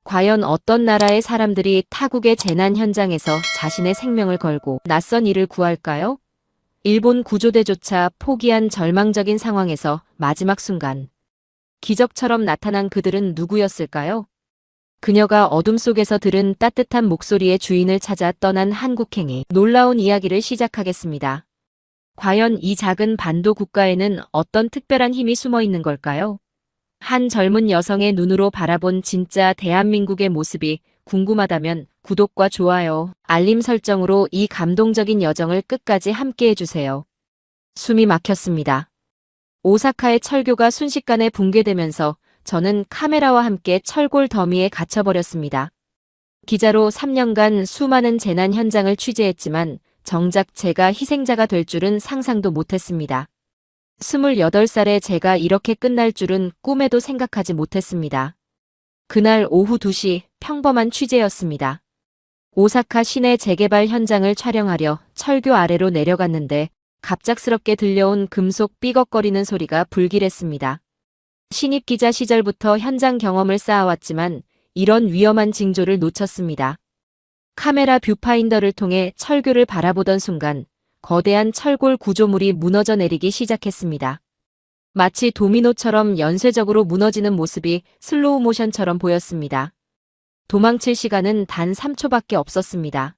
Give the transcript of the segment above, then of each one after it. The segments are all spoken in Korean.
과연 어떤 나라의 사람들이 타국의 재난 현장에서 자신의 생명을 걸고 낯선 이를 구할까요? 일본 구조대조차 포기한 절망적인 상황에서 마지막 순간 기적처럼 나타난 그들은 누구였을까요? 그녀가 어둠 속에서 들은 따뜻한 목소리의 주인을 찾아 떠난 한국행의 놀라운 이야기를 시작하겠습니다. 과연 이 작은 반도 국가에는 어떤 특별한 힘이 숨어 있는 걸까요? 한 젊은 여성의 눈으로 바라본 진짜 대한민국의 모습이 궁금하다면 구독과 좋아요, 알림 설정으로 이 감동적인 여정을 끝까지 함께 해주세요. 숨이 막혔습니다. 오사카의 철교가 순식간에 붕괴되면서 저는 카메라와 함께 철골 더미에 갇혀버렸습니다. 기자로 3년간 수많은 재난 현장을 취재했지만 정작 제가 희생자가 될 줄은 상상도 못했습니다. 28살에 제가 이렇게 끝날 줄은 꿈에도 생각하지 못했습니다. 그날 오후 2시 평범한 취재였습니다. 오사카 시내 재개발 현장을 촬영하려 철교 아래로 내려갔는데 갑작스럽게 들려온 금속 삐걱거리는 소리가 불길했습니다. 신입 기자 시절부터 현장 경험을 쌓아왔지만 이런 위험한 징조를 놓쳤습니다. 카메라 뷰파인더를 통해 철교를 바라보던 순간 거대한 철골 구조물이 무너져 내리기 시작했습니다. 마치 도미노처럼 연쇄적으로 무너지는 모습이 슬로우 모션처럼 보였습니다. 도망칠 시간은 단 3초밖에 없었습니다.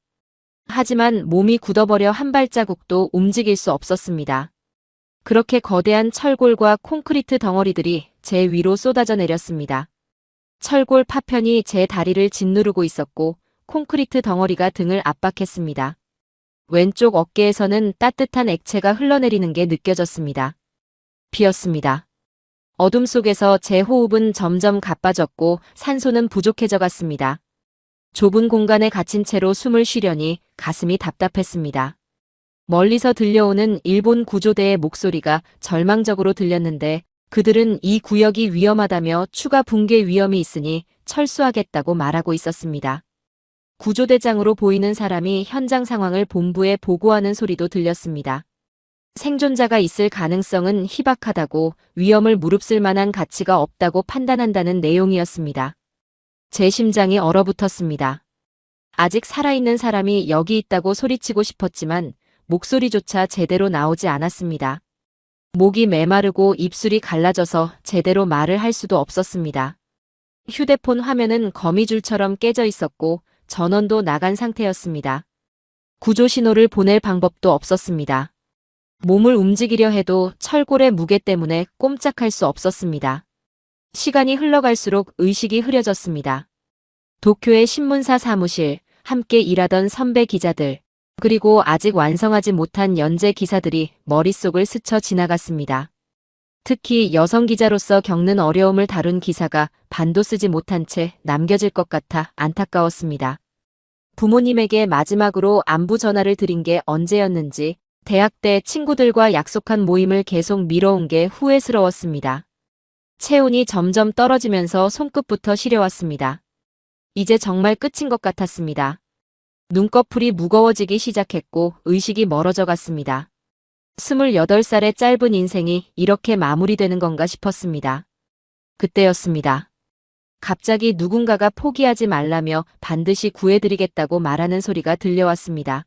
하지만 몸이 굳어버려 한 발자국도 움직일 수 없었습니다. 그렇게 거대한 철골과 콘크리트 덩어리들이 제 위로 쏟아져 내렸습니다. 철골 파편이 제 다리를 짓누르고 있었고 콘크리트 덩어리가 등을 압박했습니다. 왼쪽 어깨에서는 따뜻한 액체가 흘러내리는 게 느껴졌습니다. 비었습니다. 어둠 속에서 제 호흡은 점점 가빠졌고 산소는 부족해져 갔습니다. 좁은 공간에 갇힌 채로 숨을 쉬려니 가슴이 답답했습니다. 멀리서 들려오는 일본 구조대의 목소리가 절망적으로 들렸는데 그들은 이 구역이 위험하다며 추가 붕괴 위험이 있으니 철수하겠다고 말하고 있었습니다. 구조대장으로 보이는 사람이 현장 상황을 본부에 보고하는 소리도 들렸습니다. 생존자가 있을 가능성은 희박하다고 위험을 무릅쓸 만한 가치가 없다고 판단한다는 내용이었습니다. 제 심장이 얼어붙었습니다. 아직 살아있는 사람이 여기 있다고 소리치고 싶었지만 목소리조차 제대로 나오지 않았습니다. 목이 메마르고 입술이 갈라져서 제대로 말을 할 수도 없었습니다. 휴대폰 화면은 거미줄처럼 깨져 있었고 전원도 나간 상태였습니다. 구조 신호를 보낼 방법도 없었습니다. 몸을 움직이려 해도 철골의 무게 때문에 꼼짝할 수 없었습니다. 시간이 흘러갈수록 의식이 흐려졌습니다. 도쿄의 신문사 사무실, 함께 일하던 선배 기자들, 그리고 아직 완성하지 못한 연재 기사들이 머릿속을 스쳐 지나갔습니다. 특히 여성 기자로서 겪는 어려움을 다룬 기사가 반도 쓰지 못한 채 남겨질 것 같아 안타까웠습니다. 부모님에게 마지막으로 안부 전화를 드린 게 언제였는지, 대학 때 친구들과 약속한 모임을 계속 미뤄온 게 후회스러웠습니다. 체온이 점점 떨어지면서 손끝부터 시려왔습니다. 이제 정말 끝인 것 같았습니다. 눈꺼풀이 무거워지기 시작했고 의식이 멀어져 갔습니다. 28살의 짧은 인생이 이렇게 마무리되는 건가 싶었습니다. 그때였습니다. 갑자기 누군가가 포기하지 말라며 반드시 구해드리겠다고 말하는 소리가 들려왔습니다.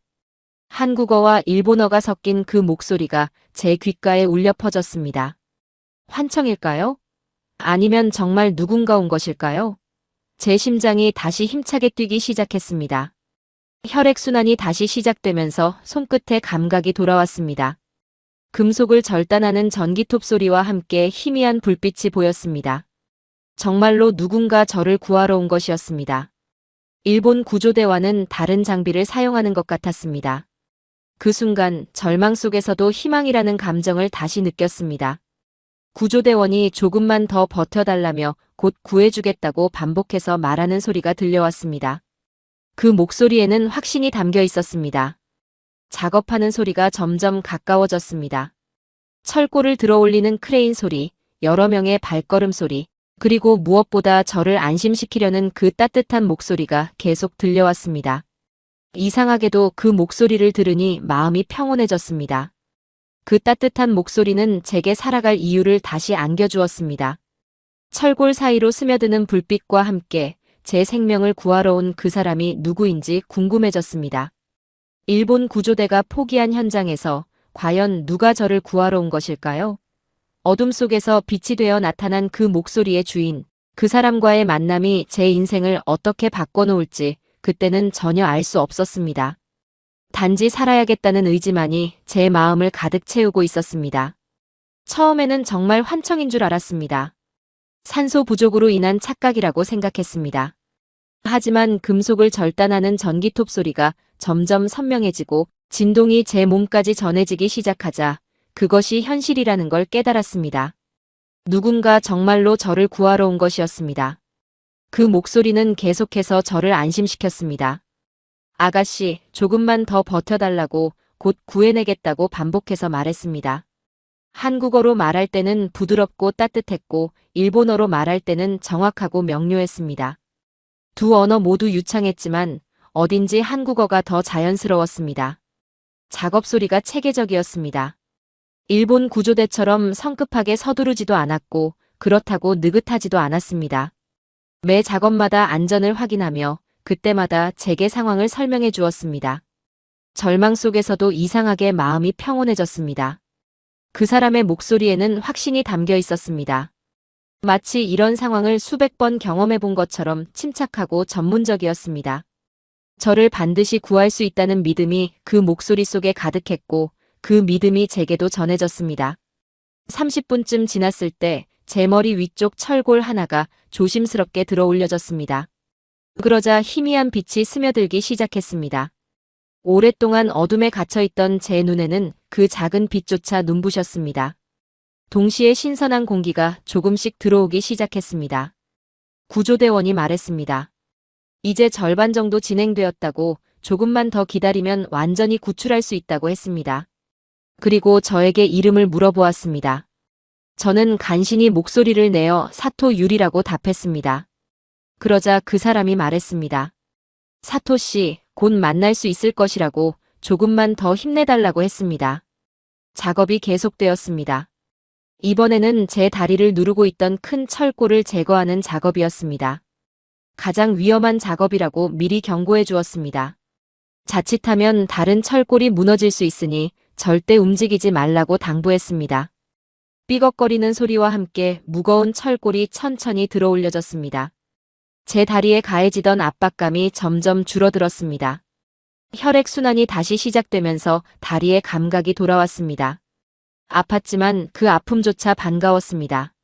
한국어와 일본어가 섞인 그 목소리가 제 귓가에 울려 퍼졌습니다. 환청일까요? 아니면 정말 누군가 온 것일까요? 제 심장이 다시 힘차게 뛰기 시작했습니다. 혈액순환이 다시 시작되면서 손끝에 감각이 돌아왔습니다. 금속을 절단하는 전기톱 소리와 함께 희미한 불빛이 보였습니다. 정말로 누군가 저를 구하러 온 것이었습니다. 일본 구조대와는 다른 장비를 사용하는 것 같았습니다. 그 순간 절망 속에서도 희망이라는 감정을 다시 느꼈습니다. 구조대원이 조금만 더 버텨달라며 곧 구해주겠다고 반복해서 말하는 소리가 들려왔습니다. 그 목소리에는 확신이 담겨 있었습니다. 작업하는 소리가 점점 가까워졌습니다. 철골을 들어올리는 크레인 소리, 여러 명의 발걸음 소리, 그리고 무엇보다 저를 안심시키려는 그 따뜻한 목소리가 계속 들려왔습니다. 이상하게도 그 목소리를 들으니 마음이 평온해졌습니다. 그 따뜻한 목소리는 제게 살아갈 이유를 다시 안겨주었습니다. 철골 사이로 스며드는 불빛과 함께 제 생명을 구하러 온 그 사람이 누구인지 궁금해졌습니다. 일본 구조대가 포기한 현장에서 과연 누가 저를 구하러 온 것일까요? 어둠 속에서 빛이 되어 나타난 그 목소리의 주인, 그 사람과의 만남이 제 인생을 어떻게 바꿔놓을지 그때는 전혀 알 수 없었습니다. 단지 살아야겠다는 의지만이 제 마음을 가득 채우고 있었습니다. 처음에는 정말 환청인 줄 알았습니다. 산소 부족으로 인한 착각이라고 생각했습니다. 하지만 금속을 절단하는 전기톱 소리가 점점 선명해지고 진동이 제 몸까지 전해지기 시작하자 그것이 현실이라는 걸 깨달았습니다. 누군가 정말로 저를 구하러 온 것이었습니다. 그 목소리는 계속해서 저를 안심시켰습니다. 아가씨, 조금만 더 버텨달라고 곧 구해내겠다고 반복해서 말했습니다. 한국어로 말할 때는 부드럽고 따뜻했고 일본어로 말할 때는 정확하고 명료했습니다. 두 언어 모두 유창했지만 어딘지 한국어가 더 자연스러웠습니다. 작업 소리가 체계적이었습니다. 일본 구조대처럼 성급하게 서두르지도 않았고 그렇다고 느긋하지도 않았습니다. 매 작업마다 안전을 확인하며 그때마다 제게 상황을 설명해 주었습니다. 절망 속에서도 이상하게 마음이 평온해졌습니다. 그 사람의 목소리에는 확신이 담겨 있었습니다. 마치 이런 상황을 수백 번 경험해 본 것처럼 침착하고 전문적이었습니다. 저를 반드시 구할 수 있다는 믿음이 그 목소리 속에 가득했고 그 믿음이 제게도 전해졌습니다. 30분쯤 지났을 때 제 머리 위쪽 철골 하나가 조심스럽게 들어 올려졌습니다. 그러자 희미한 빛이 스며들기 시작했습니다. 오랫동안 어둠에 갇혀있던 제 눈에는 그 작은 빛조차 눈부셨습니다. 동시에 신선한 공기가 조금씩 들어오기 시작했습니다. 구조대원이 말했습니다. 이제 절반 정도 진행되었다고, 조금만 더 기다리면 완전히 구출할 수 있다고 했습니다. 그리고 저에게 이름을 물어보았습니다. 저는 간신히 목소리를 내어 사토 유리라고 답했습니다. 그러자 그 사람이 말했습니다. 사토 씨, 곧 만날 수 있을 것이라고, 조금만 더 힘내달라고 했습니다. 작업이 계속되었습니다. 이번에는 제 다리를 누르고 있던 큰 철골을 제거하는 작업이었습니다. 가장 위험한 작업이라고 미리 경고해 주었습니다. 자칫하면 다른 철골이 무너질 수 있으니 절대 움직이지 말라고 당부했습니다. 삐걱거리는 소리와 함께 무거운 철골이 천천히 들어 올려졌습니다. 제 다리에 가해지던 압박감이 점점 줄어들었습니다. 혈액순환이 다시 시작되면서 다리에 감각이 돌아왔습니다. 아팠지만 그 아픔조차 반가웠습니다.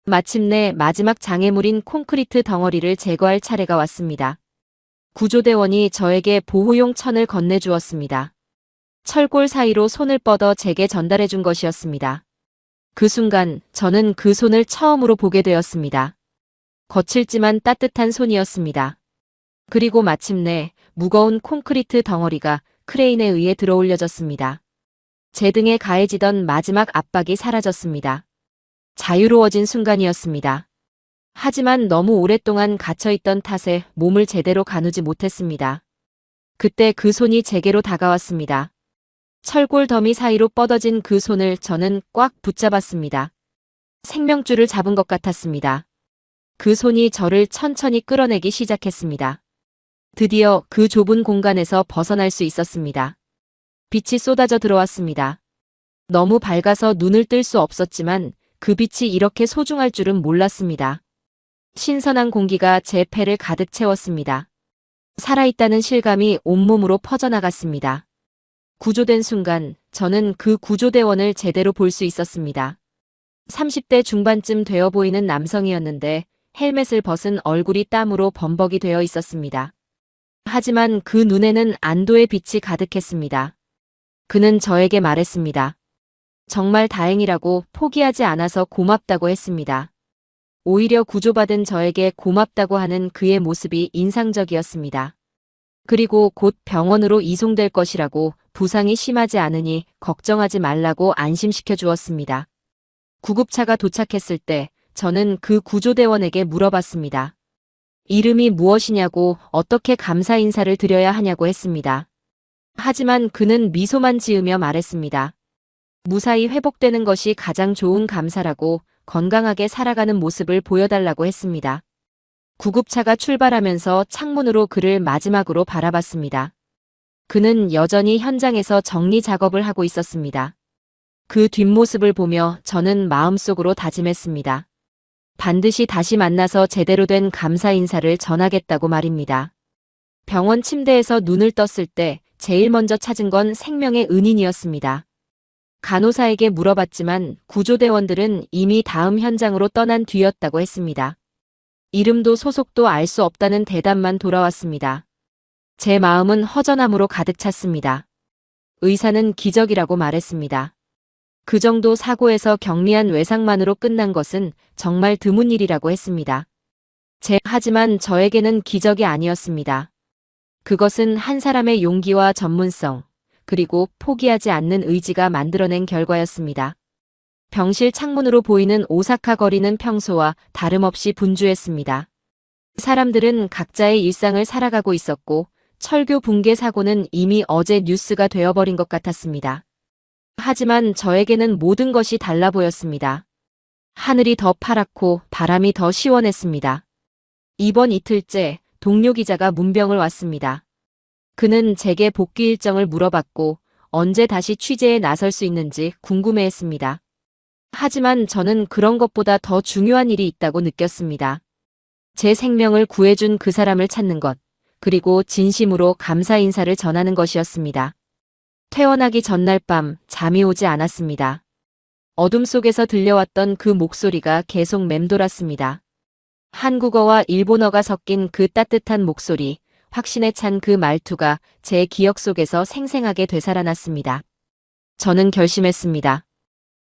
마침내 마지막 장애물인 콘크리트 덩어리를 제거할 차례가 왔습니다. 구조대원이 저에게 보호용 천을 건네주었습니다. 철골 사이로 손을 뻗어 제게 전달해 준 것이었습니다. 그 순간 저는 그 손을 처음으로 보게 되었습니다. 거칠지만 따뜻한 손이었습니다. 그리고 마침내 무거운 콘크리트 덩어리가 크레인에 의해 들어 올려졌습니다. 제 등에 가해지던 마지막 압박이 사라졌습니다. 자유로워진 순간이었습니다. 하지만 너무 오랫동안 갇혀있던 탓에 몸을 제대로 가누지 못했습니다. 그때 그 손이 제게로 다가왔습니다. 철골 더미 사이로 뻗어진 그 손을 저는 꽉 붙잡았습니다. 생명줄을 잡은 것 같았습니다. 그 손이 저를 천천히 끌어내기 시작했습니다. 드디어 그 좁은 공간에서 벗어날 수 있었습니다. 빛이 쏟아져 들어왔습니다. 너무 밝아서 눈을 뜰 수 없었지만 그 빛이 이렇게 소중할 줄은 몰랐습니다. 신선한 공기가 제 폐를 가득 채웠습니다. 살아있다는 실감이 온몸으로 퍼져나갔습니다. 구조된 순간 저는 그 구조대원을 제대로 볼 수 있었습니다. 30대 중반쯤 되어 보이는 남성이었는데 헬멧을 벗은 얼굴이 땀으로 범벅이 되어 있었습니다. 하지만 그 눈에는 안도의 빛이 가득했습니다. 그는 저에게 말했습니다. 정말 다행이라고, 포기하지 않아서 고맙다고 했습니다. 오히려 구조받은 저에게 고맙다고 하는 그의 모습이 인상적이었습니다. 그리고 곧 병원으로 이송될 것이라고, 부상이 심하지 않으니 걱정하지 말라고 안심시켜 주었습니다. 구급차가 도착했을 때 저는 그 구조대원에게 물어봤습니다. 이름이 무엇이냐고, 어떻게 감사 인사를 드려야 하냐고 했습니다. 하지만 그는 미소만 지으며 말했습니다. 무사히 회복되는 것이 가장 좋은 감사라고, 건강하게 살아가는 모습을 보여달라고 했습니다. 구급차가 출발하면서 창문으로 그를 마지막으로 바라봤습니다. 그는 여전히 현장에서 정리 작업을 하고 있었습니다. 그 뒷모습을 보며 저는 마음속으로 다짐했습니다. 반드시 다시 만나서 제대로 된 감사 인사를 전하겠다고 말입니다. 병원 침대에서 눈을 떴을 때 제일 먼저 찾은 건 생명의 은인이었습니다. 간호사에게 물어봤지만 구조대원들은 이미 다음 현장으로 떠난 뒤였다고 했습니다. 이름도 소속도 알 수 없다는 대답만 돌아왔습니다. 제 마음은 허전함으로 가득 찼습니다. 의사는 기적이라고 말했습니다. 그 정도 사고에서 경미한 외상만으로 끝난 것은 정말 드문 일이라고 했습니다. 하지만 저에게는 기적이 아니었습니다. 그것은 한 사람의 용기와 전문성, 그리고 포기하지 않는 의지가 만들어낸 결과였습니다. 병실 창문으로 보이는 오사카 거리는 평소와 다름없이 분주했습니다. 사람들은 각자의 일상을 살아가고 있었고 철교 붕괴 사고는 이미 어제 뉴스가 되어버린 것 같았습니다. 하지만 저에게는 모든 것이 달라 보였습니다. 하늘이 더 파랗고 바람이 더 시원했습니다. 이번 이틀째 동료 기자가 문병을 왔습니다. 그는 제게 복귀 일정을 물어봤고 언제 다시 취재에 나설 수 있는지 궁금해했습니다. 하지만 저는 그런 것보다 더 중요한 일이 있다고 느꼈습니다. 제 생명을 구해준 그 사람을 찾는 것, 그리고 진심으로 감사 인사를 전하는 것이었습니다. 퇴원하기 전날 밤 잠이 오지 않았습니다. 어둠 속에서 들려왔던 그 목소리가 계속 맴돌았습니다. 한국어와 일본어가 섞인 그 따뜻한 목소리, 확신에 찬 그 말투가 제 기억 속에서 생생하게 되살아났습니다. 저는 결심했습니다.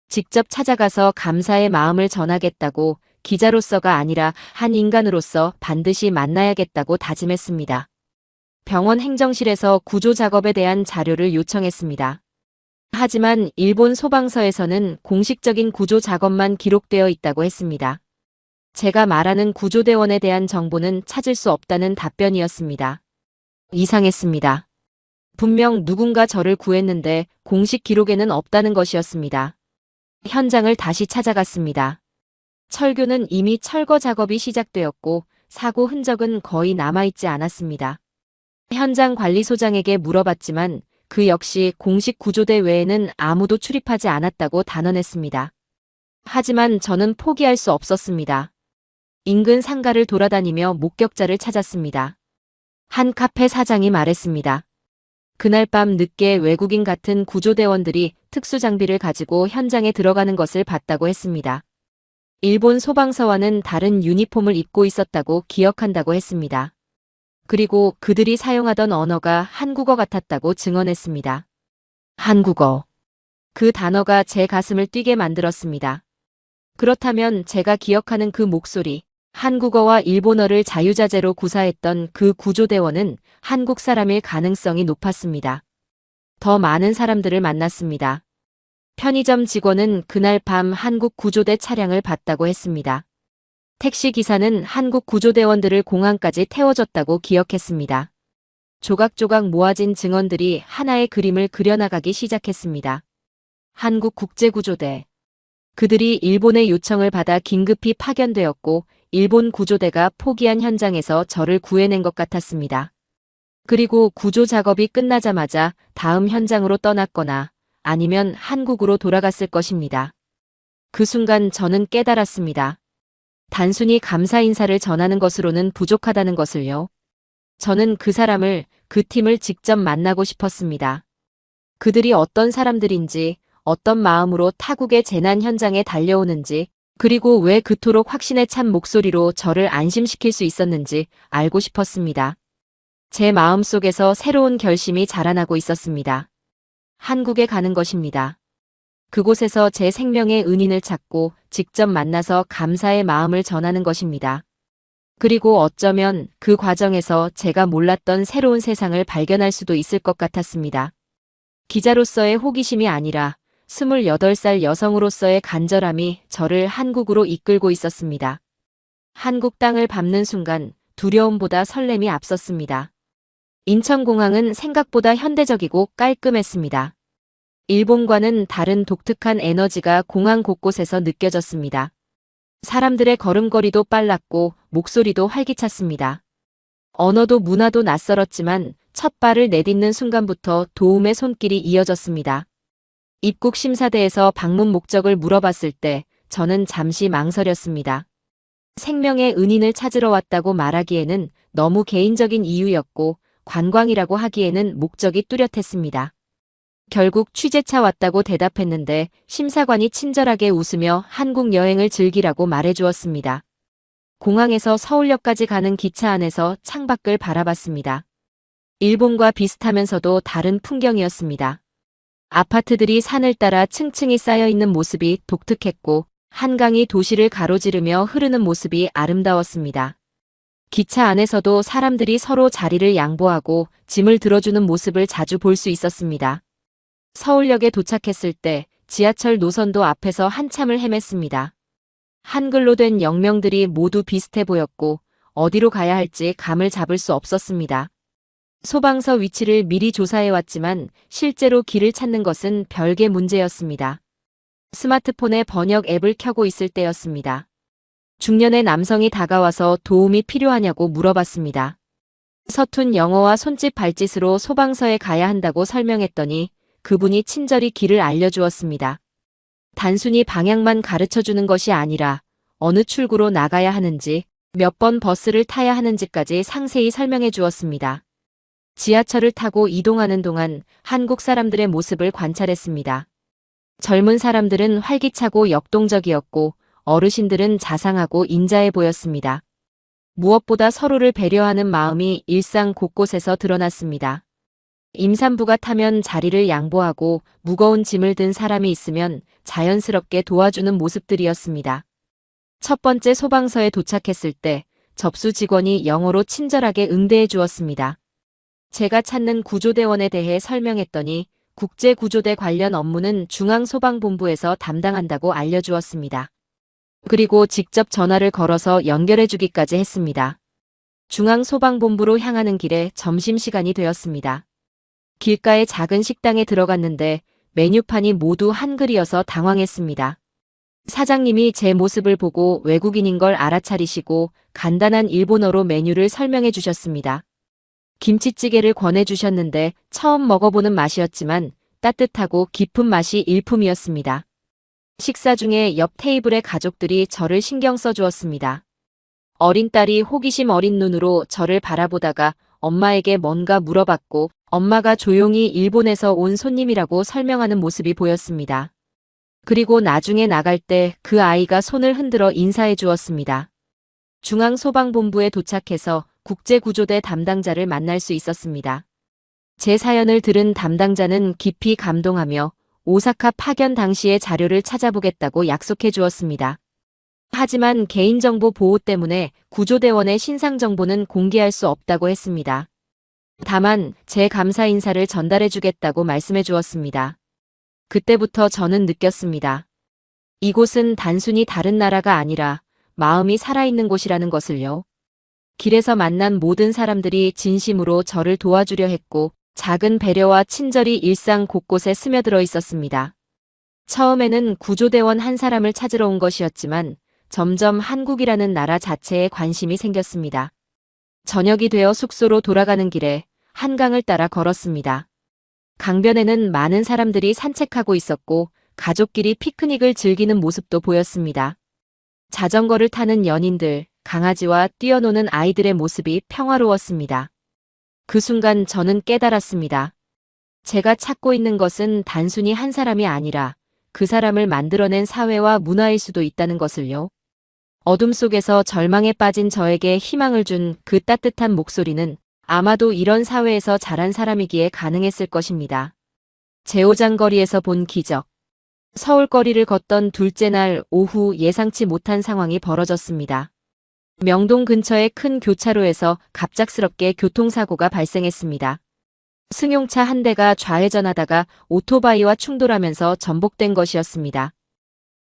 직접 찾아가서 감사의 마음을 전하겠다고, 기자로서가 아니라 한 인간으로서 반드시 만나야겠다고 다짐했습니다. 병원 행정실에서 구조 작업에 대한 자료를 요청했습니다. 하지만 일본 소방서에서는 공식적인 구조 작업만 기록되어 있다고 했습니다. 제가 말하는 구조대원에 대한 정보는 찾을 수 없다는 답변이었습니다. 이상했습니다. 분명 누군가 저를 구했는데 공식 기록에는 없다는 것이었습니다. 현장을 다시 찾아갔습니다. 철교는 이미 철거 작업이 시작되었고 사고 흔적은 거의 남아있지 않았습니다. 현장 관리소장에게 물어봤지만 그 역시 공식 구조대 외에는 아무도 출입하지 않았다고 단언했습니다. 하지만 저는 포기할 수 없었습니다. 인근 상가를 돌아다니며 목격자를 찾았습니다. 한 카페 사장이 말했습니다. 그날 밤 늦게 외국인 같은 구조대원들이 특수장비를 가지고 현장에 들어가는 것을 봤다고 했습니다. 일본 소방서와는 다른 유니폼을 입고 있었다고 기억한다고 했습니다. 그리고 그들이 사용하던 언어가 한국어 같았다고 증언했습니다. 한국어. 그 단어가 제 가슴을 뛰게 만들었습니다. 그렇다면 제가 기억하는 그 목소리, 한국어와 일본어를 자유자재로 구사했던 그 구조대원은 한국 사람일 가능성이 높았습니다. 더 많은 사람들을 만났습니다. 편의점 직원은 그날 밤 한국 구조대 차량을 봤다고 했습니다. 택시 기사는 한국 구조대원들을 공항까지 태워줬다고 기억했습니다. 조각조각 모아진 증언들이 하나의 그림을 그려나가기 시작했습니다. 한국 국제구조대. 그들이 일본의 요청을 받아 긴급히 파견되었고 일본 구조대가 포기한 현장에서 저를 구해낸 것 같았습니다. 그리고 구조 작업이 끝나자마자 다음 현장으로 떠났거나 아니면 한국으로 돌아갔을 것입니다. 그 순간 저는 깨달았습니다. 단순히 감사 인사를 전하는 것으로는 부족하다는 것을요. 저는 그 사람을, 그 팀을 직접 만나고 싶었습니다. 그들이 어떤 사람들인지, 어떤 마음으로 타국의 재난 현장에 달려오는지, 그리고 왜 그토록 확신에 찬 목소리로 저를 안심시킬 수 있었는지 알고 싶었습니다. 제 마음속에서 새로운 결심이 자라나고 있었습니다. 한국에 가는 것입니다. 그곳에서 제 생명의 은인을 찾고 직접 만나서 감사의 마음을 전하는 것입니다. 그리고 어쩌면 그 과정에서 제가 몰랐던 새로운 세상을 발견할 수도 있을 것 같았습니다. 기자로서의 호기심이 아니라 28살 여성으로서의 간절함이 저를 한국으로 이끌고 있었습니다. 한국 땅을 밟는 순간 두려움보다 설렘이 앞섰습니다. 인천공항은 생각보다 현대적이고 깔끔했습니다. 일본과는 다른 독특한 에너지가 공항 곳곳에서 느껴졌습니다. 사람들의 걸음걸이도 빨랐고 목소리도 활기찼습니다. 언어도 문화도 낯설었지만 첫 발을 내딛는 순간부터 도움의 손길이 이어졌습니다. 입국 심사대에서 방문 목적을 물어봤을 때 저는 잠시 망설였습니다. 생명의 은인을 찾으러 왔다고 말하기에는 너무 개인적인 이유였고 관광이라고 하기에는 목적이 뚜렷했습니다. 결국 취재차 왔다고 대답했는데 심사관이 친절하게 웃으며 한국 여행을 즐기라고 말해주었습니다. 공항에서 서울역까지 가는 기차 안에서 창밖을 바라봤습니다. 일본과 비슷하면서도 다른 풍경이었습니다. 아파트들이 산을 따라 층층이 쌓여있는 모습이 독특했고 한강이 도시를 가로지르며 흐르는 모습이 아름다웠습니다. 기차 안에서도 사람들이 서로 자리를 양보하고 짐을 들어주는 모습을 자주 볼 수 있었습니다. 서울역에 도착했을 때 지하철 노선도 앞에서 한참을 헤맸습니다. 한글로 된 역명들이 모두 비슷해 보였고 어디로 가야 할지 감을 잡을 수 없었습니다. 소방서 위치를 미리 조사해왔지만 실제로 길을 찾는 것은 별개 문제였습니다. 스마트폰에 번역 앱을 켜고 있을 때였습니다. 중년의 남성이 다가와서 도움이 필요하냐고 물어봤습니다. 서툰 영어와 손짓 발짓으로 소방서에 가야 한다고 설명했더니 그분이 친절히 길을 알려주었습니다. 단순히 방향만 가르쳐주는 것이 아니라 어느 출구로 나가야 하는지, 몇 번 버스를 타야 하는지까지 상세히 설명해 주었습니다. 지하철을 타고 이동하는 동안 한국 사람들의 모습을 관찰했습니다. 젊은 사람들은 활기차고 역동적이었고 어르신들은 자상하고 인자해 보였습니다. 무엇보다 서로를 배려하는 마음이 일상 곳곳에서 드러났습니다. 임산부가 타면 자리를 양보하고 무거운 짐을 든 사람이 있으면 자연스럽게 도와주는 모습들이었습니다. 첫 번째 소방서에 도착했을 때 접수 직원이 영어로 친절하게 응대해 주었습니다. 제가 찾는 구조대원에 대해 설명했더니 국제구조대 관련 업무는 중앙소방본부에서 담당한다고 알려주었습니다. 그리고 직접 전화를 걸어서 연결해주기까지 했습니다. 중앙소방본부로 향하는 길에 점심시간이 되었습니다. 길가의 작은 식당에 들어갔는데 메뉴판이 모두 한글이어서 당황했습니다. 사장님이 제 모습을 보고 외국인인 걸 알아차리시고 간단한 일본어로 메뉴를 설명해 주셨습니다. 김치찌개를 권해주셨는데 처음 먹어보는 맛이었지만 따뜻하고 깊은 맛이 일품이었습니다. 식사 중에 옆 테이블의 가족들이 저를 신경 써주었습니다. 어린 딸이 호기심 어린 눈으로 저를 바라보다가 엄마에게 뭔가 물어봤고 엄마가 조용히 일본에서 온 손님이라고 설명하는 모습이 보였습니다. 그리고 나중에 나갈 때 그 아이가 손을 흔들어 인사해 주었습니다. 중앙소방본부에 도착해서 국제구조대 담당자를 만날 수 있었습니다. 제 사연을 들은 담당자는 깊이 감동하며 오사카 파견 당시의 자료를 찾아보겠다고 약속해 주었습니다. 하지만 개인정보 보호 때문에 구조대원의 신상 정보는 공개할 수 없다고 했습니다. 다만 제 감사 인사를 전달해 주겠다고 말씀해 주었습니다. 그때부터 저는 느꼈습니다. 이곳은 단순히 다른 나라가 아니라 마음이 살아있는 곳이라는 것을요. 길에서 만난 모든 사람들이 진심으로 저를 도와주려 했고 작은 배려와 친절이 일상 곳곳에 스며들어 있었습니다. 처음에는 구조대원 한 사람을 찾으러 온 것이었지만 점점 한국이라는 나라 자체에 관심이 생겼습니다. 저녁이 되어 숙소로 돌아가는 길에 한강을 따라 걸었습니다. 강변에는 많은 사람들이 산책하고 있었고 가족끼리 피크닉을 즐기는 모습도 보였습니다. 자전거를 타는 연인들, 강아지와 뛰어노는 아이들의 모습이 평화로웠습니다. 그 순간 저는 깨달았습니다. 제가 찾고 있는 것은 단순히 한 사람이 아니라 그 사람을 만들어낸 사회와 문화일 수도 있다는 것을요. 어둠 속에서 절망에 빠진 저에게 희망을 준 그 따뜻한 목소리는 아마도 이런 사회에서 자란 사람이기에 가능했을 것입니다. 제오장거리에서 본 기적. 서울거리를 걷던 둘째 날 오후 예상치 못한 상황이 벌어졌습니다. 명동 근처의 큰 교차로에서 갑작스럽게 교통사고가 발생했습니다. 승용차 한 대가 좌회전하다가 오토바이와 충돌하면서 전복된 것이었습니다.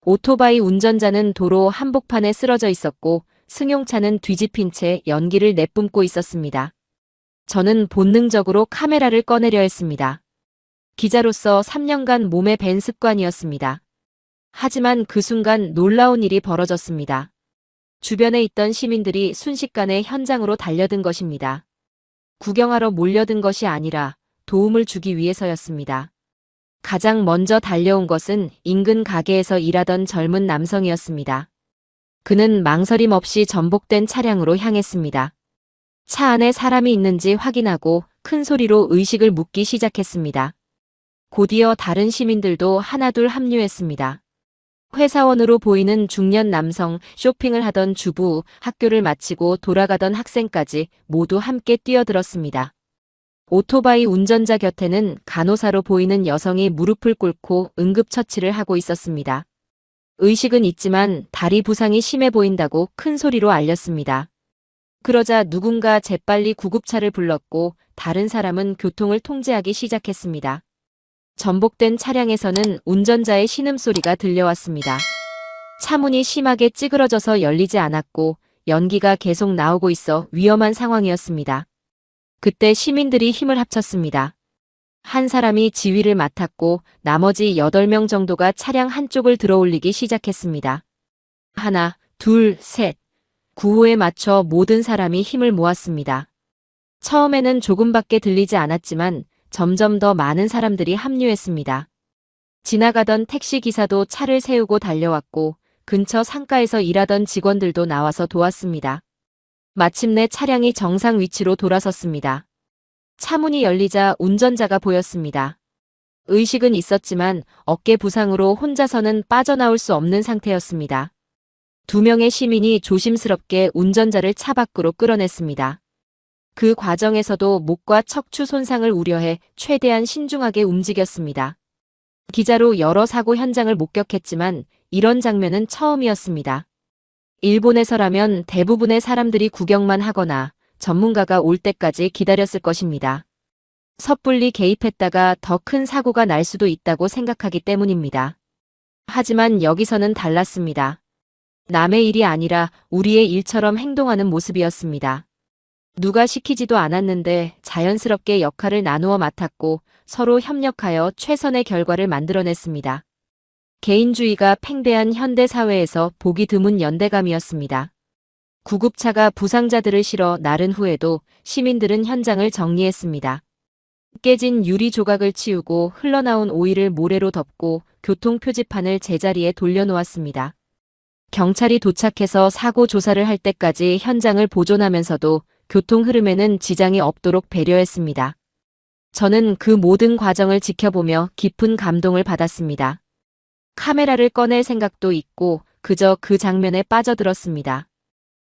오토바이 운전자는 도로 한복판에 쓰러져 있었고 승용차는 뒤집힌 채 연기를 내뿜고 있었습니다. 저는 본능적으로 카메라를 꺼내려 했습니다. 기자로서 3년간 몸에 밴 습관이었습니다. 하지만 그 순간 놀라운 일이 벌어졌습니다. 주변에 있던 시민들이 순식간에 현장으로 달려든 것입니다. 구경하러 몰려든 것이 아니라 도움을 주기 위해서였습니다. 가장 먼저 달려온 것은 인근 가게에서 일하던 젊은 남성이었습니다. 그는 망설임 없이 전복된 차량으로 향했습니다. 차 안에 사람이 있는지 확인하고 큰 소리로 의식을 묻기 시작했습니다. 곧이어 다른 시민들도 하나둘 합류했습니다. 회사원으로 보이는 중년 남성, 쇼핑을 하던 주부, 학교를 마치고 돌아가던 학생까지 모두 함께 뛰어들었습니다. 오토바이 운전자 곁에는 간호사로 보이는 여성이 무릎을 꿇고 응급처치를 하고 있었습니다. 의식은 있지만 다리 부상이 심해 보인다고 큰 소리로 알렸습니다. 그러자 누군가 재빨리 구급차를 불렀고 다른 사람은 교통을 통제하기 시작했습니다. 전복된 차량에서는 운전자의 신음소리가 들려왔습니다. 차문이 심하게 찌그러져서 열리지 않았고 연기가 계속 나오고 있어 위험한 상황이었습니다. 그때 시민들이 힘을 합쳤습니다. 한 사람이 지휘를 맡았고 나머지 8명 정도가 차량 한쪽을 들어올리기 시작했습니다. 하나, 둘, 셋. 구호에 맞춰 모든 사람이 힘을 모았습니다. 처음에는 조금밖에 들리지 않았지만 점점 더 많은 사람들이 합류했습니다. 지나가던 택시기사도 차를 세우고 달려왔고 근처 상가에서 일하던 직원들도 나와서 도왔습니다. 마침내 차량이 정상 위치로 돌아섰습니다. 차문이 열리자 운전자가 보였습니다. 의식은 있었지만 어깨 부상으로 혼자서는 빠져나올 수 없는 상태였습니다. 2명의 시민이 조심스럽게 운전자를 차 밖으로 끌어냈습니다. 그 과정에서도 목과 척추 손상을 우려해 최대한 신중하게 움직였습니다. 기자로 여러 사고 현장을 목격했지만 이런 장면은 처음이었습니다. 일본에서라면 대부분의 사람들이 구경만 하거나 전문가가 올 때까지 기다렸을 것입니다. 섣불리 개입했다가 더 큰 사고가 날 수도 있다고 생각하기 때문입니다. 하지만 여기서는 달랐습니다. 남의 일이 아니라 우리의 일처럼 행동하는 모습이었습니다. 누가 시키지도 않았는데 자연스럽게 역할을 나누어 맡았고 서로 협력하여 최선의 결과를 만들어냈습니다. 개인주의가 팽배한 현대 사회에서 보기 드문 연대감이었습니다. 구급차가 부상자들을 실어 나른 후에도 시민들은 현장을 정리했습니다. 깨진 유리 조각을 치우고 흘러나온 오일을 모래로 덮고 교통 표지판을 제자리에 돌려놓았습니다. 경찰이 도착해서 사고 조사를 할 때까지 현장을 보존하면서도 교통 흐름에는 지장이 없도록 배려했습니다. 저는 그 모든 과정을 지켜보며 깊은 감동을 받았습니다. 카메라를 꺼낼 생각도 있고 그저 그 장면에 빠져들었습니다.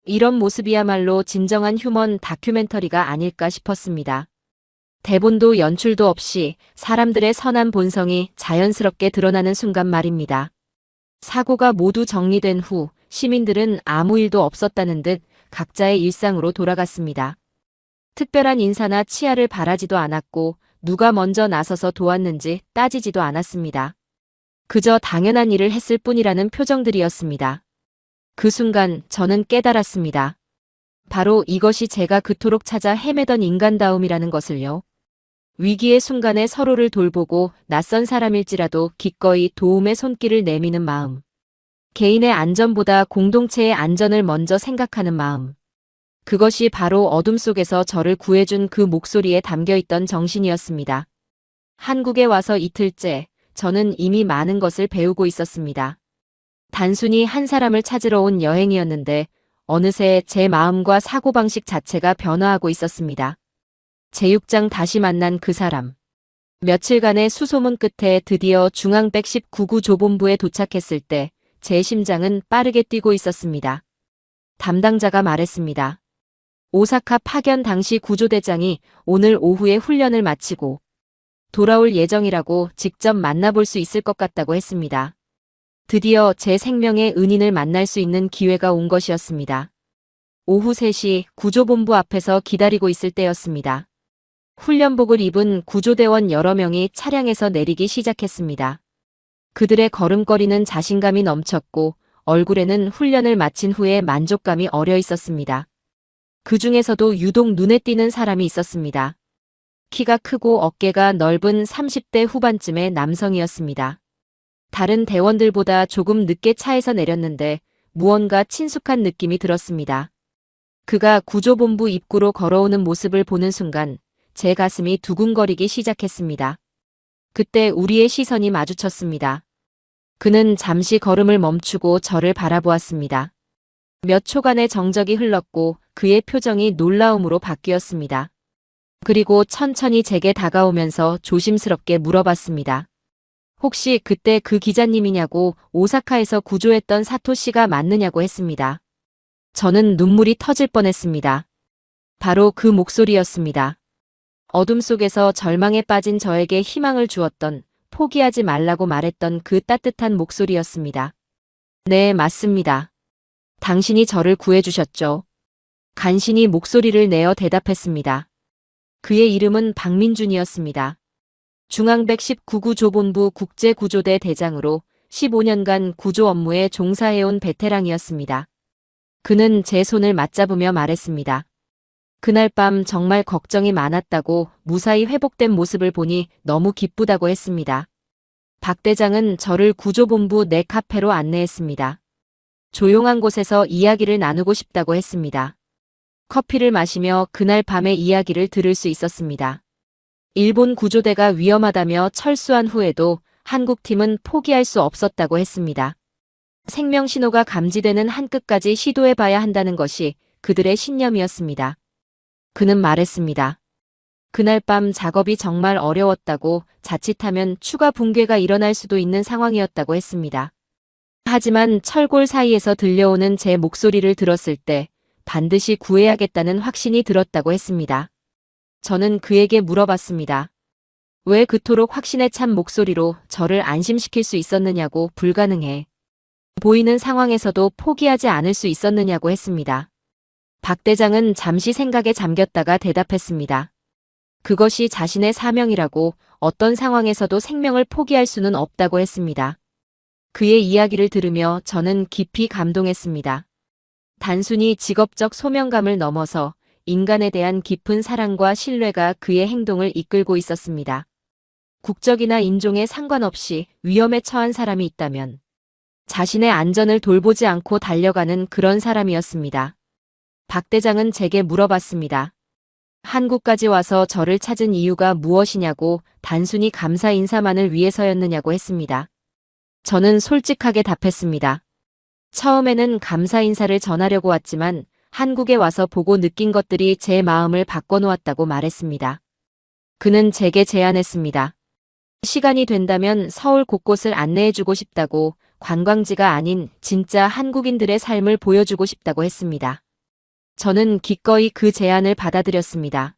이런 모습이야말로 진정한 휴먼 다큐멘터리가 아닐까 싶었습니다. 대본도 연출도 없이 사람들의 선한 본성이 자연스럽게 드러나는 순간 말입니다. 사고가 모두 정리된 후 시민들은 아무 일도 없었다는 듯 각자의 일상으로 돌아갔습니다. 특별한 인사나 치아를 바라지도 않았고 누가 먼저 나서서 도왔는지 따지지도 않았습니다. 그저 당연한 일을 했을 뿐이라는 표정들이었습니다. 그 순간 저는 깨달았습니다. 바로 이것이 제가 그토록 찾아 헤매던 인간다움이라는 것을요. 위기의 순간에 서로를 돌보고 낯선 사람일지라도 기꺼이 도움의 손길을 내미는 마음. 개인의 안전보다 공동체의 안전을 먼저 생각하는 마음. 그것이 바로 어둠 속에서 저를 구해준 그 목소리에 담겨있던 정신이었습니다. 한국에 와서 이틀째, 저는 이미 많은 것을 배우고 있었습니다. 단순히 한 사람을 찾으러 온 여행이었는데 어느새 제 마음과 사고방식 자체가 변화하고 있었습니다. 제6장 다시 만난 그 사람. 며칠간의 수소문 끝에 드디어 중앙 119구 조본부에 도착했을 때 제 심장은 빠르게 뛰고 있었습니다. 담당자가 말했습니다. 오사카 파견 당시 구조대장이 오늘 오후에 훈련을 마치고 돌아올 예정이라고 직접 만나볼 수 있을 것 같다고 했습니다. 드디어 제 생명의 은인을 만날 수 있는 기회가 온 것이었습니다. 오후 3시 구조본부 앞에서 기다리고 있을 때였습니다. 훈련복을 입은 구조대원 여러 명이 차량에서 내리기 시작했습니다. 그들의 걸음걸이는 자신감이 넘쳤고 얼굴에는 훈련을 마친 후에 만족감이 어려 있었습니다. 그 중에서도 유독 눈에 띄는 사람이 있었습니다. 키가 크고 어깨가 넓은 30대 후반쯤의 남성이었습니다. 다른 대원들보다 조금 늦게 차에서 내렸는데 무언가 친숙한 느낌이 들었습니다. 그가 구조본부 입구로 걸어오는 모습을 보는 순간 제 가슴이 두근거리기 시작했습니다. 그때 우리의 시선이 마주쳤습니다. 그는 잠시 걸음을 멈추고 저를 바라보았습니다. 몇 초간의 정적이 흘렀고 그의 표정이 놀라움으로 바뀌었습니다. 그리고 천천히 제게 다가오면서 조심스럽게 물어봤습니다. 혹시 그때 그 기자님이냐고, 오사카에서 구조했던 사토 씨가 맞느냐고 했습니다. 저는 눈물이 터질 뻔했습니다. 바로 그 목소리였습니다. 어둠 속에서 절망에 빠진 저에게 희망을 주었던, 포기하지 말라고 말했던 그 따뜻한 목소리였습니다. 네, 맞습니다. 당신이 저를 구해주셨죠. 간신히 목소리를 내어 대답했습니다. 그의 이름은 박민준이었습니다. 중앙 119구조본부 국제구조대 대장으로 15년간 구조 업무에 종사해온 베테랑이었습니다. 그는 제 손을 맞잡으며 말했습니다. 그날 밤 정말 걱정이 많았다고, 무사히 회복된 모습을 보니 너무 기쁘다고 했습니다. 박 대장은 저를 구조본부 내 카페로 안내했습니다. 조용한 곳에서 이야기를 나누고 싶다고 했습니다. 커피를 마시며 그날 밤의 이야기를 들을 수 있었습니다. 일본 구조대가 위험하다며 철수한 후에도 한국팀은 포기할 수 없었다고 했습니다. 생명 신호가 감지되는 한 끝까지 시도해봐야 한다는 것이 그들의 신념이었습니다. 그는 말했습니다. 그날 밤 작업이 정말 어려웠다고, 자칫하면 추가 붕괴가 일어날 수도 있는 상황이었다고 했습니다. 하지만 철골 사이에서 들려오는 제 목소리를 들었을 때 반드시 구해야겠다는 확신이 들었다고 했습니다. 저는 그에게 물어봤습니다. 왜 그토록 확신에 찬 목소리로 저를 안심시킬 수 있었느냐고, 불가능해 보이는 상황에서도 포기하지 않을 수 있었느냐고 했습니다. 박 대장은 잠시 생각에 잠겼다가 대답했습니다. 그것이 자신의 사명이라고, 어떤 상황에서도 생명을 포기할 수는 없다고 했습니다. 그의 이야기를 들으며 저는 깊이 감동했습니다. 단순히 직업적 소명감을 넘어서 인간에 대한 깊은 사랑과 신뢰가 그의 행동을 이끌고 있었습니다. 국적이나 인종에 상관없이 위험에 처한 사람이 있다면 자신의 안전을 돌보지 않고 달려가는 그런 사람이었습니다. 박 대장은 제게 물어봤습니다. 한국까지 와서 저를 찾은 이유가 무엇이냐고, 단순히 감사 인사만을 위해서였느냐고 했습니다. 저는 솔직하게 답했습니다. 처음에는 감사 인사를 전하려고 왔지만 한국에 와서 보고 느낀 것들이 제 마음을 바꿔놓았다고 말했습니다. 그는 제게 제안했습니다. 시간이 된다면 서울 곳곳을 안내해주고 싶다고, 관광지가 아닌 진짜 한국인들의 삶을 보여주고 싶다고 했습니다. 저는 기꺼이 그 제안을 받아들였습니다.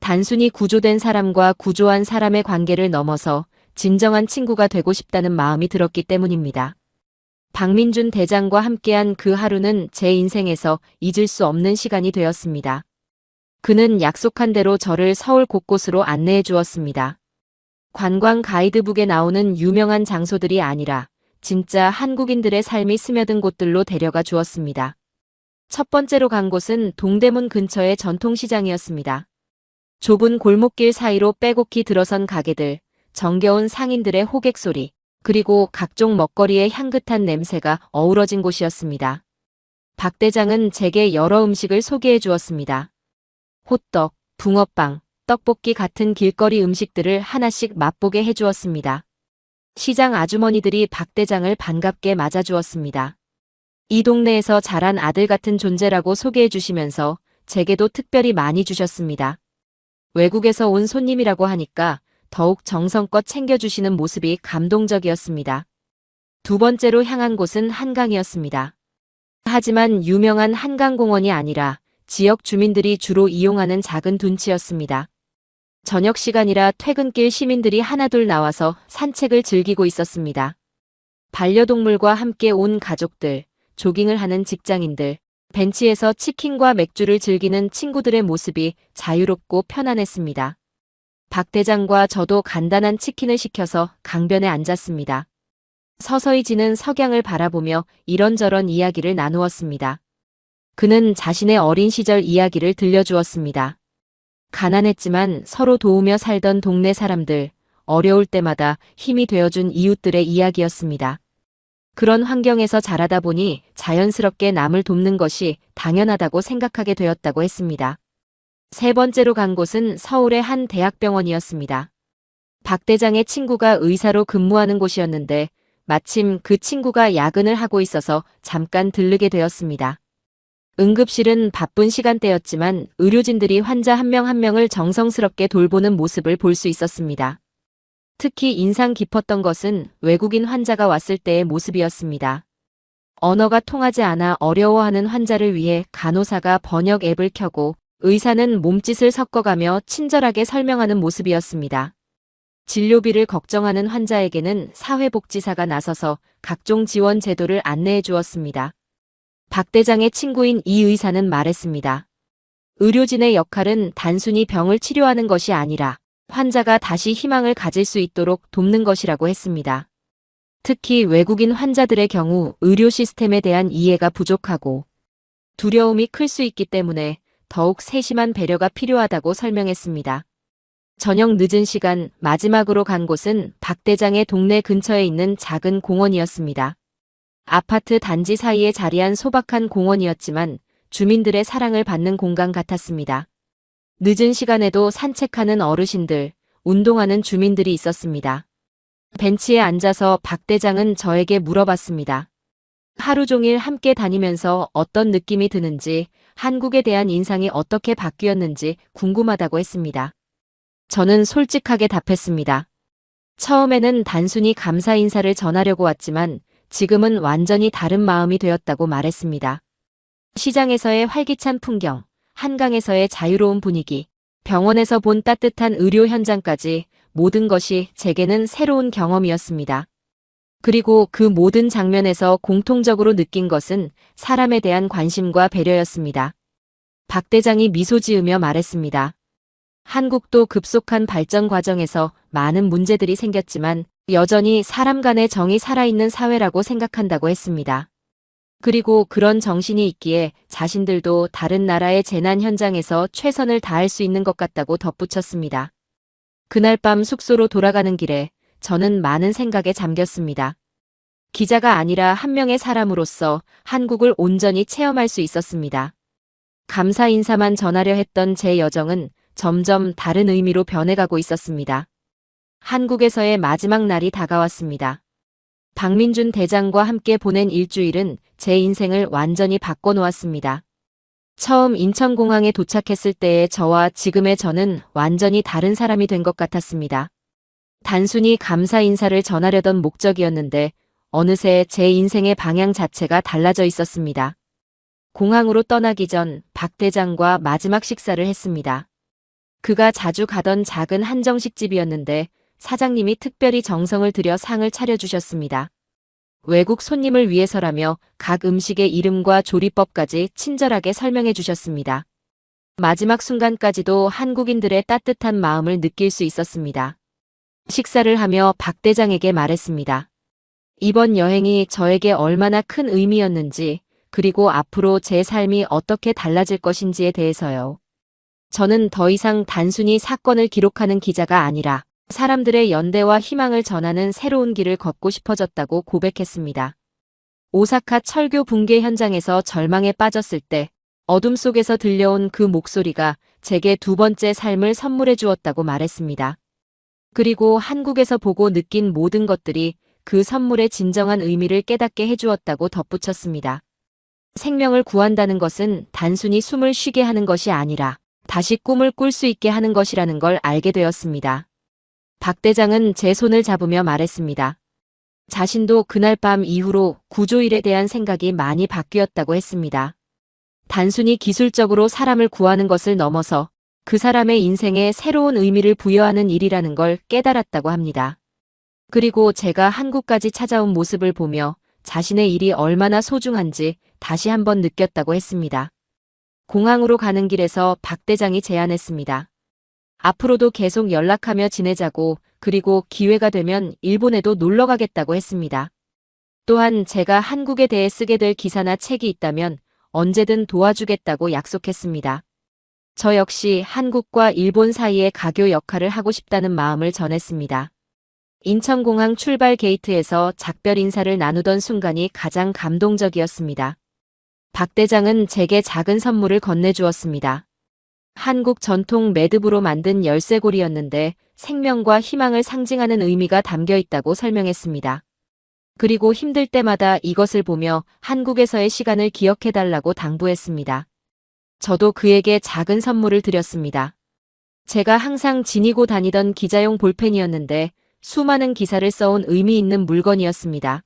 단순히 구조된 사람과 구조한 사람의 관계를 넘어서 진정한 친구가 되고 싶다는 마음이 들었기 때문입니다. 박민준 대장과 함께한 그 하루는 제 인생에서 잊을 수 없는 시간이 되었습니다. 그는 약속한 대로 저를 서울 곳곳으로 안내해 주었습니다. 관광 가이드북에 나오는 유명한 장소들이 아니라 진짜 한국인들의 삶이 스며든 곳들로 데려가 주었습니다. 첫 번째로 간 곳은 동대문 근처의 전통시장이었습니다. 좁은 골목길 사이로 빼곡히 들어선 가게들, 정겨운 상인들의 호객 소리, 그리고 각종 먹거리의 향긋한 냄새가 어우러진 곳이었습니다. 박 대장은 제게 여러 음식을 소개해 주었습니다. 호떡, 붕어빵, 떡볶이 같은 길거리 음식들을 하나씩 맛보게 해 주었습니다. 시장 아주머니들이 박 대장을 반갑게 맞아주었습니다. 이 동네에서 자란 아들 같은 존재라고 소개해 주시면서 제게도 특별히 많이 주셨습니다. 외국에서 온 손님이라고 하니까 더욱 정성껏 챙겨주시는 모습이 감동적이었습니다. 두 번째로 향한 곳은 한강이었습니다. 하지만 유명한 한강공원이 아니라 지역 주민들이 주로 이용하는 작은 둔치였습니다. 저녁 시간이라 퇴근길 시민들이 하나둘 나와서 산책을 즐기고 있었습니다. 반려동물과 함께 온 가족들, 조깅을 하는 직장인들, 벤치에서 치킨과 맥주를 즐기는 친구들의 모습이 자유롭고 편안했습니다. 박 대장과 저도 간단한 치킨을 시켜서 강변에 앉았습니다. 서서히 지는 석양을 바라보며 이런저런 이야기를 나누었습니다. 그는 자신의 어린 시절 이야기를 들려주었습니다. 가난했지만 서로 도우며 살던 동네 사람들, 어려울 때마다 힘이 되어준 이웃들의 이야기였습니다. 그런 환경에서 자라다 보니 자연스럽게 남을 돕는 것이 당연하다고 생각하게 되었다고 했습니다. 세 번째로 간 곳은 서울의 한 대학병원이었습니다. 박 대장의 친구가 의사로 근무하는 곳이었는데 마침 그 친구가 야근을 하고 있어서 잠깐 들르게 되었습니다. 응급실은 바쁜 시간대였지만 의료진들이 환자 한 명 한 명을 정성스럽게 돌보는 모습을 볼 수 있었습니다. 특히 인상 깊었던 것은 외국인 환자가 왔을 때의 모습이었습니다. 언어가 통하지 않아 어려워하는 환자를 위해 간호사가 번역 앱을 켜고 의사는 몸짓을 섞어가며 친절하게 설명하는 모습이었습니다. 진료비를 걱정하는 환자에게는 사회복지사가 나서서 각종 지원 제도를 안내해 주었습니다. 박 대장의 친구인 이 의사는 말했습니다. 의료진의 역할은 단순히 병을 치료하는 것이 아니라 환자가 다시 희망을 가질 수 있도록 돕는 것이라고 했습니다. 특히 외국인 환자들의 경우 의료 시스템에 대한 이해가 부족하고 두려움이 클 수 있기 때문에 더욱 세심한 배려가 필요하다고 설명했습니다. 저녁 늦은 시간 마지막으로 간 곳은 박 대장의 동네 근처에 있는 작은 공원이었습니다. 아파트 단지 사이에 자리한 소박한 공원이었지만 주민들의 사랑을 받는 공간 같았습니다. 늦은 시간에도 산책하는 어르신들, 운동하는 주민들이 있었습니다. 벤치에 앉아서 박 대장은 저에게 물어봤습니다. 하루 종일 함께 다니면서 어떤 느낌이 드는지, 한국에 대한 인상이 어떻게 바뀌었는지 궁금하다고 했습니다. 저는 솔직하게 답했습니다. 처음에는 단순히 감사 인사를 전하려고 왔지만 지금은 완전히 다른 마음이 되었다고 말했습니다. 시장에서의 활기찬 풍경, 한강에서의 자유로운 분위기, 병원에서 본 따뜻한 의료 현장까지 모든 것이 제게는 새로운 경험이었습니다. 그리고 그 모든 장면에서 공통적으로 느낀 것은 사람에 대한 관심과 배려였습니다. 박 대장이 미소 지으며 말했습니다. 한국도 급속한 발전 과정에서 많은 문제들이 생겼지만 여전히 사람 간의 정이 살아있는 사회라고 생각한다고 했습니다. 그리고 그런 정신이 있기에 자신들도 다른 나라의 재난 현장에서 최선을 다할 수 있는 것 같다고 덧붙였습니다. 그날 밤 숙소로 돌아가는 길에 저는 많은 생각에 잠겼습니다. 기자가 아니라 한 명의 사람으로서 한국을 온전히 체험할 수 있었습니다. 감사 인사만 전하려 했던 제 여정은 점점 다른 의미로 변해가고 있었습니다. 한국에서의 마지막 날이 다가왔습니다. 박민준 대장과 함께 보낸 일주일은 제 인생을 완전히 바꿔놓았습니다. 처음 인천공항에 도착했을 때의 저와 지금의 저는 완전히 다른 사람이 된 것 같았습니다. 단순히 감사 인사를 전하려던 목적이었는데 어느새 제 인생의 방향 자체가 달라져 있었습니다. 공항으로 떠나기 전 박 대장과 마지막 식사를 했습니다. 그가 자주 가던 작은 한정식집이었는데 사장님이 특별히 정성을 들여 상을 차려주셨습니다. 외국 손님을 위해서라며 각 음식의 이름과 조리법까지 친절하게 설명해 주셨습니다. 마지막 순간까지도 한국인들의 따뜻한 마음을 느낄 수 있었습니다. 식사를 하며 박 대장에게 말했습니다. 이번 여행이 저에게 얼마나 큰 의미였는지, 그리고 앞으로 제 삶이 어떻게 달라질 것인지에 대해서요. 저는 더 이상 단순히 사건을 기록하는 기자가 아니라 사람들의 연대와 희망을 전하는 새로운 길을 걷고 싶어졌다고 고백했습니다. 오사카 철교 붕괴 현장에서 절망에 빠졌을 때 어둠 속에서 들려온 그 목소리가 제게 두 번째 삶을 선물해 주었다고 말했습니다. 그리고 한국에서 보고 느낀 모든 것들이 그 선물의 진정한 의미를 깨닫게 해주었다고 덧붙였습니다. 생명을 구한다는 것은 단순히 숨을 쉬게 하는 것이 아니라 다시 꿈을 꿀 수 있게 하는 것이라는 걸 알게 되었습니다. 박 대장은 제 손을 잡으며 말했습니다. 자신도 그날 밤 이후로 구조일에 대한 생각이 많이 바뀌었다고 했습니다. 단순히 기술적으로 사람을 구하는 것을 넘어서 그 사람의 인생에 새로운 의미를 부여하는 일이라는 걸 깨달았다고 합니다. 그리고 제가 한국까지 찾아온 모습을 보며 자신의 일이 얼마나 소중한지 다시 한번 느꼈다고 했습니다. 공항으로 가는 길에서 박 대장이 제안했습니다. 앞으로도 계속 연락하며 지내자고, 그리고 기회가 되면 일본에도 놀러 가겠다고 했습니다. 또한 제가 한국에 대해 쓰게 될 기사나 책이 있다면 언제든 도와주겠다고 약속했습니다. 저 역시 한국과 일본 사이의 가교 역할을 하고 싶다는 마음을 전했습니다. 인천공항 출발 게이트에서 작별 인사를 나누던 순간이 가장 감동적이었습니다. 박 대장은 제게 작은 선물을 건네주었습니다. 한국 전통 매듭으로 만든 열쇠고리였는데 생명과 희망을 상징하는 의미가 담겨 있다고 설명했습니다. 그리고 힘들 때마다 이것을 보며 한국에서의 시간을 기억해달라고 당부했습니다. 저도 그에게 작은 선물을 드렸습니다. 제가 항상 지니고 다니던 기자용 볼펜이었는데 수많은 기사를 써온 의미 있는 물건이었습니다.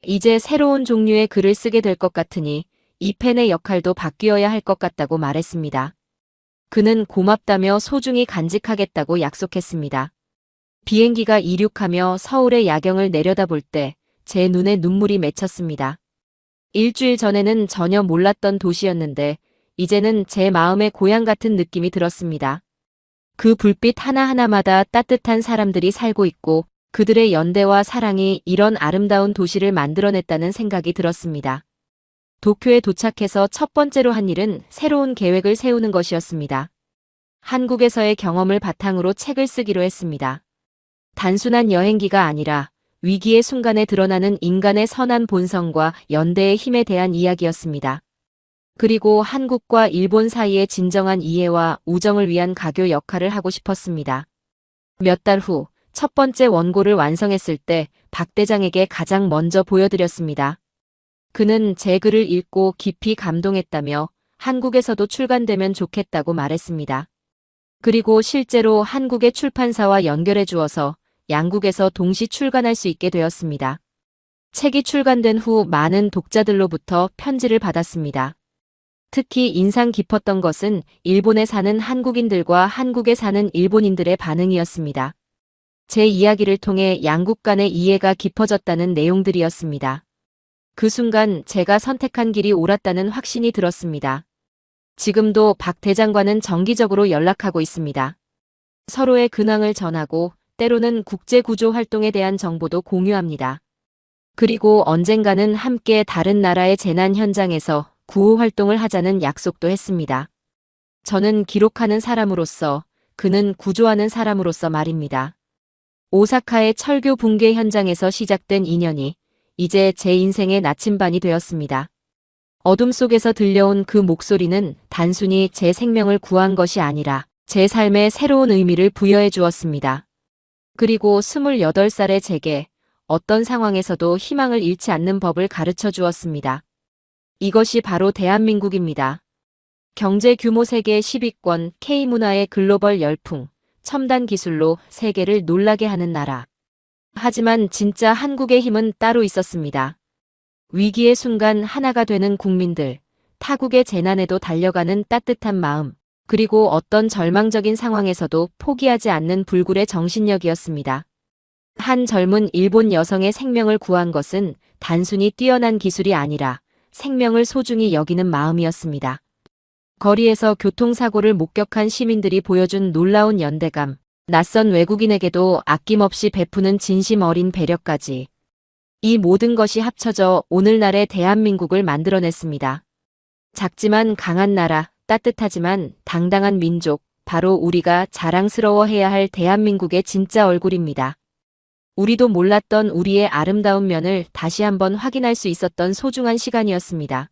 이제 새로운 종류의 글을 쓰게 될 것 같으니 이 펜의 역할도 바뀌어야 할 것 같다고 말했습니다. 그는 고맙다며 소중히 간직하겠다고 약속했습니다. 비행기가 이륙하며 서울의 야경을 내려다볼 때 제 눈에 눈물이 맺혔습니다. 일주일 전에는 전혀 몰랐던 도시였는데 이제는 제 마음의 고향 같은 느낌이 들었습니다. 그 불빛 하나하나마다 따뜻한 사람들이 살고 있고 그들의 연대와 사랑이 이런 아름다운 도시를 만들어냈다는 생각이 들었습니다. 도쿄에 도착해서 첫 번째로 한 일은 새로운 계획을 세우는 것이었습니다. 한국에서의 경험을 바탕으로 책을 쓰기로 했습니다. 단순한 여행기가 아니라 위기의 순간에 드러나는 인간의 선한 본성과 연대의 힘에 대한 이야기였습니다. 그리고 한국과 일본 사이의 진정한 이해와 우정을 위한 가교 역할을 하고 싶었습니다. 몇 달 후 첫 번째 원고를 완성했을 때 박 대장에게 가장 먼저 보여드렸습니다. 그는 제 글을 읽고 깊이 감동했다며 한국에서도 출간되면 좋겠다고 말했습니다. 그리고 실제로 한국의 출판사와 연결해 주어서 양국에서 동시 출간할 수 있게 되었습니다. 책이 출간된 후 많은 독자들로부터 편지를 받았습니다. 특히 인상 깊었던 것은 일본에 사는 한국인들과 한국에 사는 일본인들의 반응이었습니다. 제 이야기를 통해 양국 간의 이해가 깊어졌다는 내용들이었습니다. 그 순간 제가 선택한 길이 옳았다는 확신이 들었습니다. 지금도 박 대장과는 정기적으로 연락하고 있습니다. 서로의 근황을 전하고 때로는 국제구조 활동에 대한 정보도 공유합니다. 그리고 언젠가는 함께 다른 나라의 재난 현장에서 구호 활동을 하자는 약속도 했습니다. 저는 기록하는 사람으로서, 그는 구조하는 사람으로서 말입니다. 오사카의 철교 붕괴 현장에서 시작된 인연이 이제 제 인생의 나침반이 되었습니다. 어둠 속에서 들려온 그 목소리는 단순히 제 생명을 구한 것이 아니라 제 삶에 새로운 의미를 부여해 주었습니다. 그리고 28살의 제게 어떤 상황에서도 희망을 잃지 않는 법을 가르쳐 주었습니다. 이것이 바로 대한민국입니다. 경제 규모 세계 10위권, K문화의 글로벌 열풍, 첨단 기술로 세계를 놀라게 하는 나라. 하지만 진짜 한국의 힘은 따로 있었습니다. 위기의 순간 하나가 되는 국민들, 타국의 재난에도 달려가는 따뜻한 마음, 그리고 어떤 절망적인 상황에서도 포기하지 않는 불굴의 정신력이었습니다. 한 젊은 일본 여성의 생명을 구한 것은 단순히 뛰어난 기술이 아니라 생명을 소중히 여기는 마음이었습니다. 거리에서 교통사고를 목격한 시민들이 보여준 놀라운 연대감, 낯선 외국인에게도 아낌없이 베푸는 진심 어린 배려까지. 이 모든 것이 합쳐져 오늘날의 대한민국을 만들어냈습니다. 작지만 강한 나라, 따뜻하지만 당당한 민족, 바로 우리가 자랑스러워해야 할 대한민국의 진짜 얼굴입니다. 우리도 몰랐던 우리의 아름다운 면을 다시 한번 확인할 수 있었던 소중한 시간이었습니다.